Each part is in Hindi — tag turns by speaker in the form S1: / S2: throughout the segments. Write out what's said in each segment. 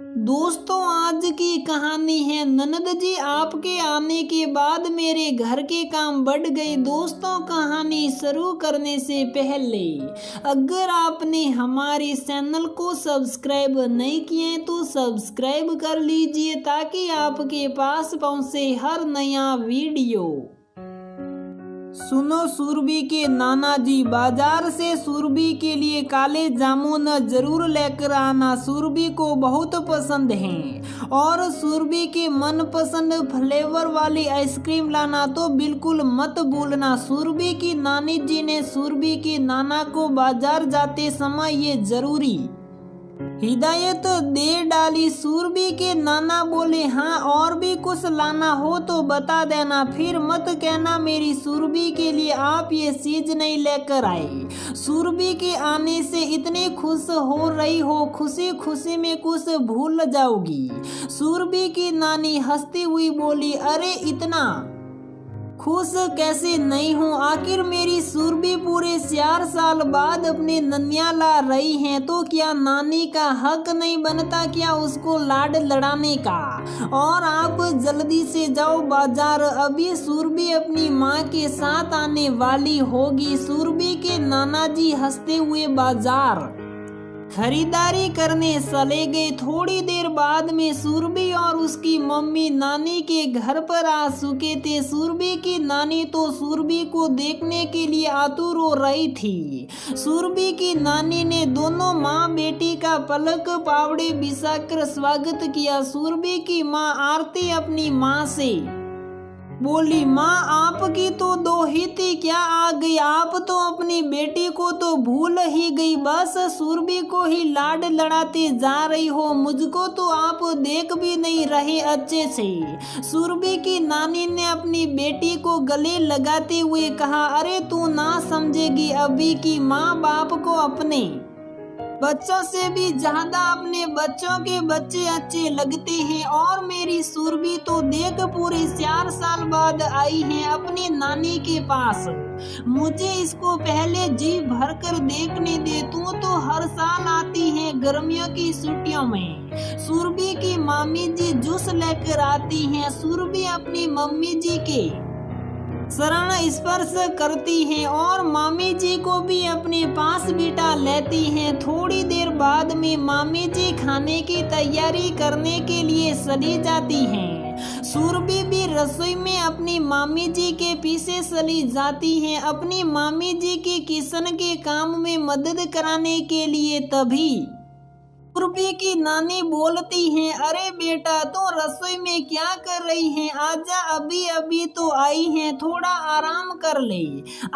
S1: दोस्तों, आज की कहानी है ननद जी आपके आने के बाद मेरे घर के काम बढ़ गए। दोस्तों, कहानी शुरू करने से पहले अगर आपने हमारे चैनल को सब्सक्राइब नहीं किए तो सब्सक्राइब कर लीजिए ताकि आपके पास पहुंचे हर नया वीडियो। सुनो सुरभि के नाना जी, बाजार से सुरभि के लिए काले जामुन जरूर लेकर आना। सुरभि को बहुत पसंद हैं और सुरभि के मनपसंद फ्लेवर वाली आइसक्रीम लाना तो बिल्कुल मत भूलना। सुरभि की नानी जी ने सुरभि के नाना को बाजार जाते समय ये जरूरी हिदायत दे डाली। सुरभि के नाना बोले, हाँ और भी कुछ लाना हो तो बता देना, फिर मत कहना मेरी सुरभि के लिए आप ये चीज नहीं लेकर आए। सुरभि के आने से इतने खुश हो रही हो, खुशी खुशी में कुछ भूल जाओगी। सुरभि की नानी हंसती हुई बोली, अरे इतना खुश कैसे नहीं हूँ, आखिर मेरी सुरभि पूरे 4 साल बाद अपने ननियाल आ रही हैं तो क्या नानी का हक नहीं बनता क्या उसको लाड लड़ाने का। और आप जल्दी से जाओ बाजार, अभी सुरभि अपनी माँ के साथ आने वाली होगी। सुरभि के नाना जी हंसते हुए बाजार खरीदारी करने चले गए। थोड़ी देर बाद में सुरभि और उसकी मम्मी नानी के घर पर आ चुके थे। सुरभि की नानी तो सुरभि को देखने के लिए आतुर हो रही थी। सुरभि की नानी ने दोनों माँ बेटी का पलक पावड़े बिछाकर स्वागत किया। सुरभि की माँ आरती अपनी माँ से बोली, माँ आपकी तो दो ही थी, क्या आ गई, आप तो अपनी बेटी को तो भूल ही गई, बस सुरभि को ही लाड लड़ाते जा रही हो, मुझको तो आप देख भी नहीं रहे अच्छे से। सुरभि की नानी ने अपनी बेटी को गले लगाते हुए कहा, अरे तू ना समझेगी, अभी की माँ बाप को अपने बच्चों से भी ज्यादा अपने बच्चों के बच्चे अच्छे लगते हैं और मेरी सुरभि तो देख पूरे 4 साल बाद आई है अपनी नानी के पास। मुझे इसको पहले जी भर कर देखने दे, तू तो हर साल आती है गर्मियों की छुट्टियों में। सुरभि की मामी जी जूस लेकर आती हैं। सुरभि अपनी मम्मी जी के शरण स्पर्श करती हैं और मामी जी को भी अपने पास बिठा लेती हैं। थोड़ी देर बाद में मामी जी खाने की तैयारी करने के लिए चली जाती हैं। सुरभि भी रसोई में अपनी मामी जी के पीछे चली जाती हैं अपनी मामी जी की किचन के काम में मदद कराने के लिए। तभी सुरभि की नानी बोलती हैं, अरे बेटा तो रसोई में क्या कर रही है, आजा, अभी अभी तो आई है, थोड़ा आराम कर ले,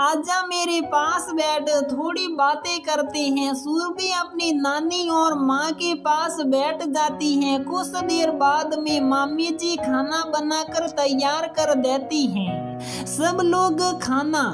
S1: आजा मेरे पास बैठ, थोड़ी बातें करते हैं। सुरभि अपनी नानी और माँ के पास बैठ जाती हैं। कुछ देर बाद में मामी जी खाना बनाकर तैयार कर देती हैं। सब लोग खाना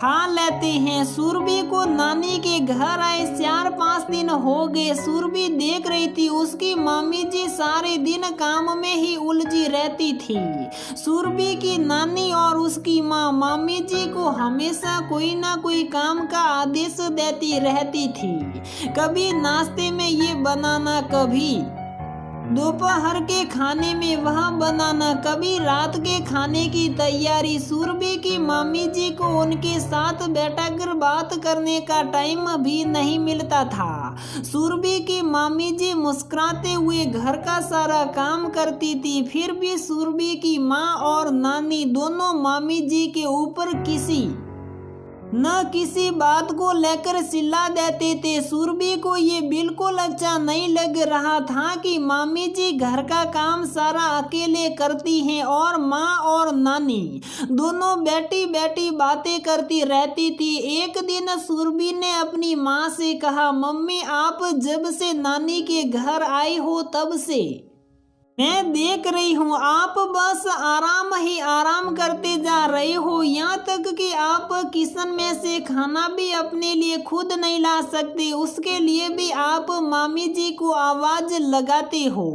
S1: खा लेते हैं। सुरभि को नानी के घर आए 4-5 दिन हो गए। सुरभि देख रही थी उसकी मामी जी सारे दिन काम में ही उलझी रहती थी। सुरभि की नानी और उसकी माँ मामी जी को हमेशा कोई ना कोई काम का आदेश देती रहती थी, कभी नाश्ते में ये बनाना, कभी दोपहर के खाने में वहाँ बनाना, कभी रात के खाने की तैयारी। सुरभि की मामी जी को उनके साथ बैठकर बात करने का टाइम भी नहीं मिलता था। सुरभि की मामी जी मुस्कुराते हुए घर का सारा काम करती थी, फिर भी सुरभि की माँ और नानी दोनों मामी जी के ऊपर न किसी बात को लेकर चिल्ला देते थे। सुरभि को ये बिल्कुल अच्छा नहीं लग रहा था कि मामी जी घर का काम सारा अकेले करती हैं और माँ और नानी दोनों बैठी बैठी बातें करती रहती थी। एक दिन सुरभि ने अपनी माँ से कहा, मम्मी आप जब से नानी के घर आई हो तब से मैं देख रही हूँ आप बस आराम ही आराम करते जा रहे हो, यहाँ तक कि आप किचन में से खाना भी अपने लिए खुद नहीं ला सकते, उसके लिए भी आप मामी जी को आवाज लगाते हो।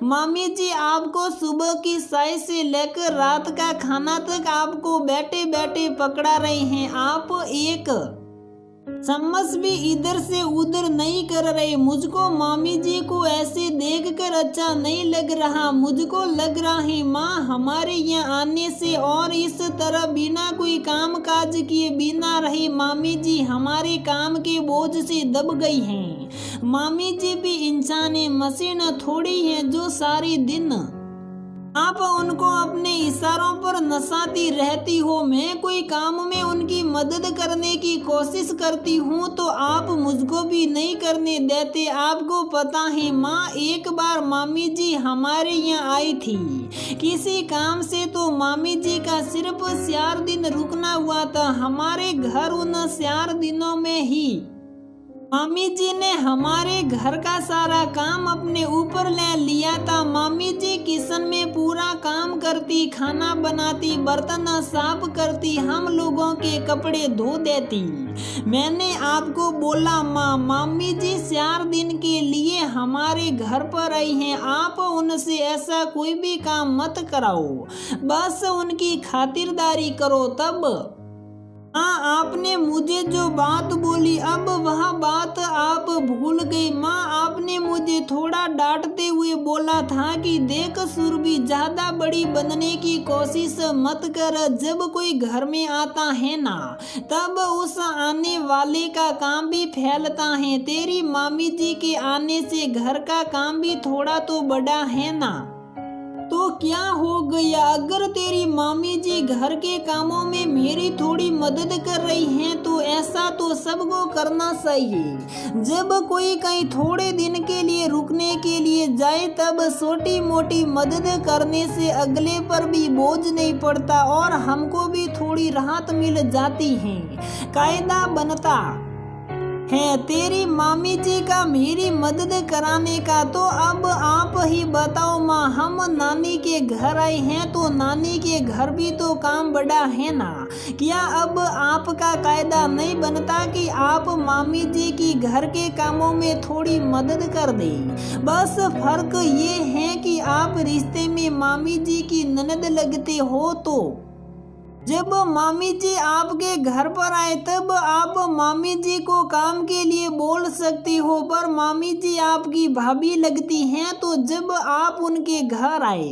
S1: मामी जी आपको सुबह की चाय से लेकर रात का खाना तक आपको बैठे बैठे पकड़ा रहे हैं। आप एक सम्मस भी इधर से उधर नहीं कर रहे। मुझको मामी जी को ऐसे देखकर अच्छा नहीं लग रहा। मुझको लग रहा है माँ हमारे यहाँ आने से और इस तरह बिना कोई काम काज किए बिना रहे मामी जी हमारे काम के बोझ से दब गई हैं। मामी जी भी इंसान है, मशीन थोड़ी है जो सारी दिन आप उनको अपने इशारों पर नसाती रहती हो। मैं कोई काम में उनकी मदद करने की कोशिश करती हूँ तो आप मुझको भी नहीं करने देते। आपको पता है माँ, एक बार मामी जी हमारे यहाँ आई थी किसी काम से, तो मामी जी का सिर्फ 4 दिन रुकना हुआ था हमारे घर। उन 4 दिनों में ही मामी जी ने हमारे घर का सारा काम अपने ऊपर ले लिया था। मामी जी किचन में पूरा काम करती, खाना बनाती, बर्तन साफ करती, हम लोगों के कपड़े धो देती। मैंने आपको बोला माँ, मामी जी 4 दिन के लिए हमारे घर पर आई हैं। आप उनसे ऐसा कोई भी काम मत कराओ, बस उनकी खातिरदारी करो। तब हाँ, आपने मुझे जो बात बोली अब वह बात आप भूल गई। माँ, आपने मुझे थोड़ा डांटते हुए बोला था कि देख सुरभि, ज्यादा बड़ी बनने की कोशिश मत कर। जब कोई घर में आता है ना, तब उस आने वाले का काम भी फैलता है। तेरी मामी जी के आने से घर का काम भी थोड़ा तो बड़ा है ना, तो क्या हो गया अगर तेरी मामी जी घर के कामों में मेरी थोड़ी मदद कर रही हैं, तो ऐसा तो सबको करना चाहिए। जब कोई कहीं थोड़े दिन के लिए रुकने के लिए जाए, तब छोटी मोटी मदद करने से अगले पर भी बोझ नहीं पड़ता और हमको भी थोड़ी राहत मिल जाती है। कायदा बनता है तेरी मामी जी का मेरी मदद कराने का। तो अब आप ही बताओ माँ, हम नानी के घर आए हैं तो नानी के घर भी तो काम बड़ा है ना। क्या अब आपका कायदा नहीं बनता कि आप मामी जी की घर के कामों में थोड़ी मदद कर दे? बस फर्क ये है कि आप रिश्ते में मामी जी की ननद लगते हो। तो जब मामी जी आपके घर पर आए तब आप मामी जी को काम के लिए बोल सकती हो, पर मामी जी आपकी भाभी लगती हैं, तो जब आप उनके घर आए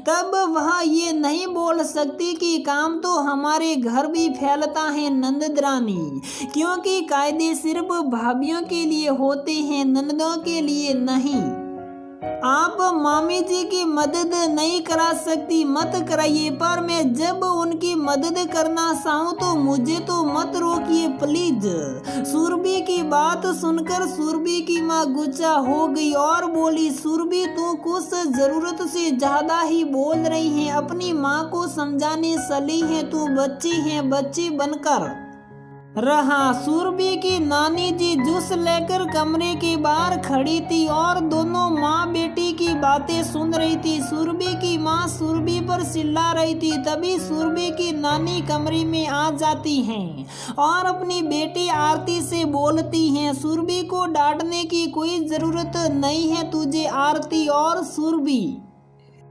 S1: तब वह ये नहीं बोल सकती कि काम तो हमारे घर भी फैलता है नंदरानी, क्योंकि कायदे सिर्फ भाभियों के लिए होते हैं, ननदों के लिए नहीं। आप मामी जी की मदद नहीं करा सकती, मत कराइए, पर मैं जब उनकी मदद करना चाहूँ तो मुझे तो मत रोकिए प्लीज। सुरभि की बात सुनकर सुरभि की माँ गुस्सा हो गई और बोली, सुरभि तू कुछ जरूरत से ज्यादा ही बोल रही है। अपनी माँ को समझाने चली है, तू बच्ची है, बच्ची बनकर रहा। सुरभि की नानी जी जूस लेकर कमरे के बाहर खड़ी थी और दोनों माँ बेटी की बातें सुन रही थी। सुरभि की माँ सुरभि पर चिल्ला रही थी, तभी सुरभि की नानी कमरे में आ जाती हैं और अपनी बेटी आरती से बोलती हैं, सुरभि को डांटने की कोई जरूरत नहीं है तुझे आरती। और सुरभि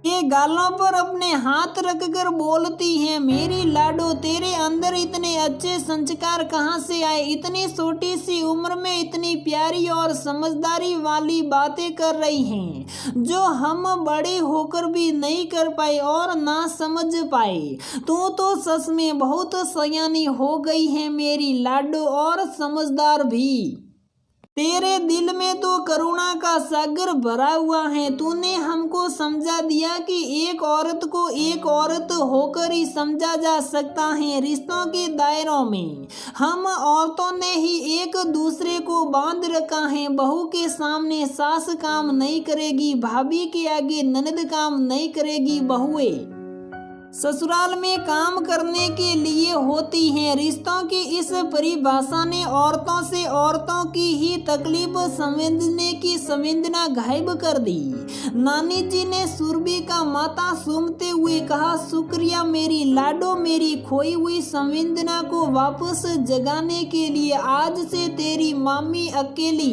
S1: के गालों पर अपने हाथ रखकर बोलती हैं, मेरी लाडो तेरे अंदर इतने अच्छे संस्कार कहाँ से आए? इतनी छोटी सी उम्र में इतनी प्यारी और समझदारी वाली बातें कर रही हैं जो हम बड़े होकर भी नहीं कर पाए और ना समझ पाए। तू तो सच में बहुत सयानी हो गई है मेरी लाडो, और समझदार भी। तेरे दिल में तो करुणा का सागर भरा हुआ है। तूने हमको समझा दिया कि एक औरत को एक औरत होकर ही समझा जा सकता है। रिश्तों के दायरों में हम औरतों ने ही एक दूसरे को बांध रखा है। बहू के सामने सास काम नहीं करेगी, भाभी के आगे ननद काम नहीं करेगी, बहुएं ससुराल में काम करने के लिए होती हैं। रिश्तों की इस परिभाषा ने औरतों से औरतों की ही तकलीफ समझने की संवेदना गायब कर दी। नानी जी ने सुरभि का माथा चूमते हुए कहा, शुक्रिया मेरी लाडो, मेरी खोई हुई संवेदना को वापस जगाने के लिए। आज से तेरी मामी अकेली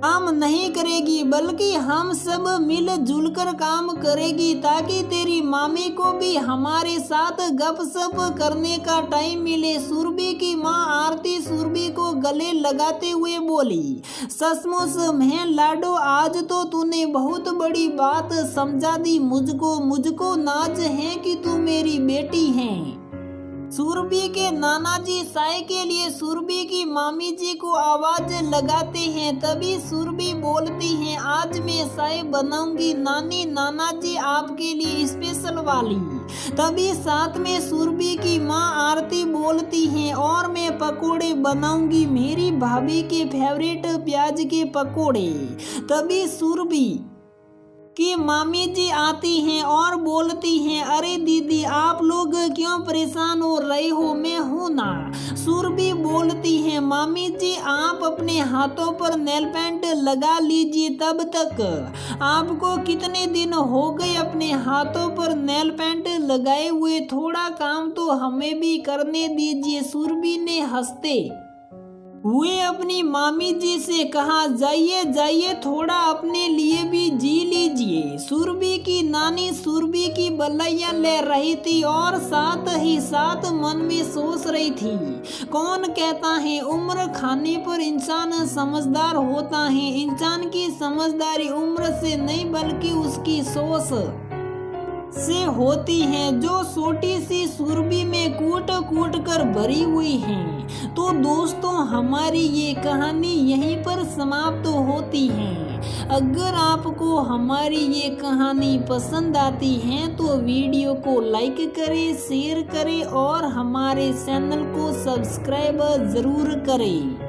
S1: काम नहीं करेगी, बल्कि हम सब मिलजुल कर काम करेगी, ताकि तेरी मामी को भी हमारे साथ गपशप करने का टाइम मिले। सुरभि की माँ आरती सुरभि को गले लगाते हुए बोली, सचमुच मैं लाडो, आज तो तूने बहुत बड़ी बात समझा दी मुझको नाज है कि तू मेरी बेटी है। सुरभि के नाना जी चाय के लिए सुरभि की मामी जी को आवाज लगाते हैं। तभी सुरभि बोलती हैं, आज मैं चाय बनाऊंगी नानी, नाना जी आपके लिए स्पेशल वाली। तभी साथ में सुरभि की माँ आरती बोलती हैं, और मैं पकोड़े बनाऊंगी, मेरी भाभी के फेवरेट प्याज के पकोड़े। तभी सुरभि कि मामी जी आती हैं और बोलती हैं, अरे दीदी आप लोग क्यों परेशान हो रहे हो, मैं हूँ ना। सुरभि बोलती हैं, मामी जी आप अपने हाथों पर नेल पेंट लगा लीजिए, तब तक आपको कितने दिन हो गए अपने हाथों पर नेल पेंट लगाए हुए, थोड़ा काम तो हमें भी करने दीजिए। सुरभि ने हंसते हुए अपनी मामी जी से कहा, जाइए जाइए, थोड़ा अपने लिए भी जी लीजिए। सुरभि की नानी सुरभि की बलैया ले रही थी और साथ ही साथ मन में सोच रही थी, कौन कहता है उम्र खाने पर इंसान समझदार होता है। इंसान की समझदारी उम्र से नहीं बल्कि उसकी सोच से होती हैं, जो छोटी सी सुरभि में कूट कूट कर भरी हुई हैं। तो दोस्तों हमारी ये कहानी यहीं पर समाप्त होती है। अगर आपको हमारी ये कहानी पसंद आती है तो वीडियो को लाइक करें, शेयर करें और हमारे चैनल को सब्सक्राइब जरूर करें।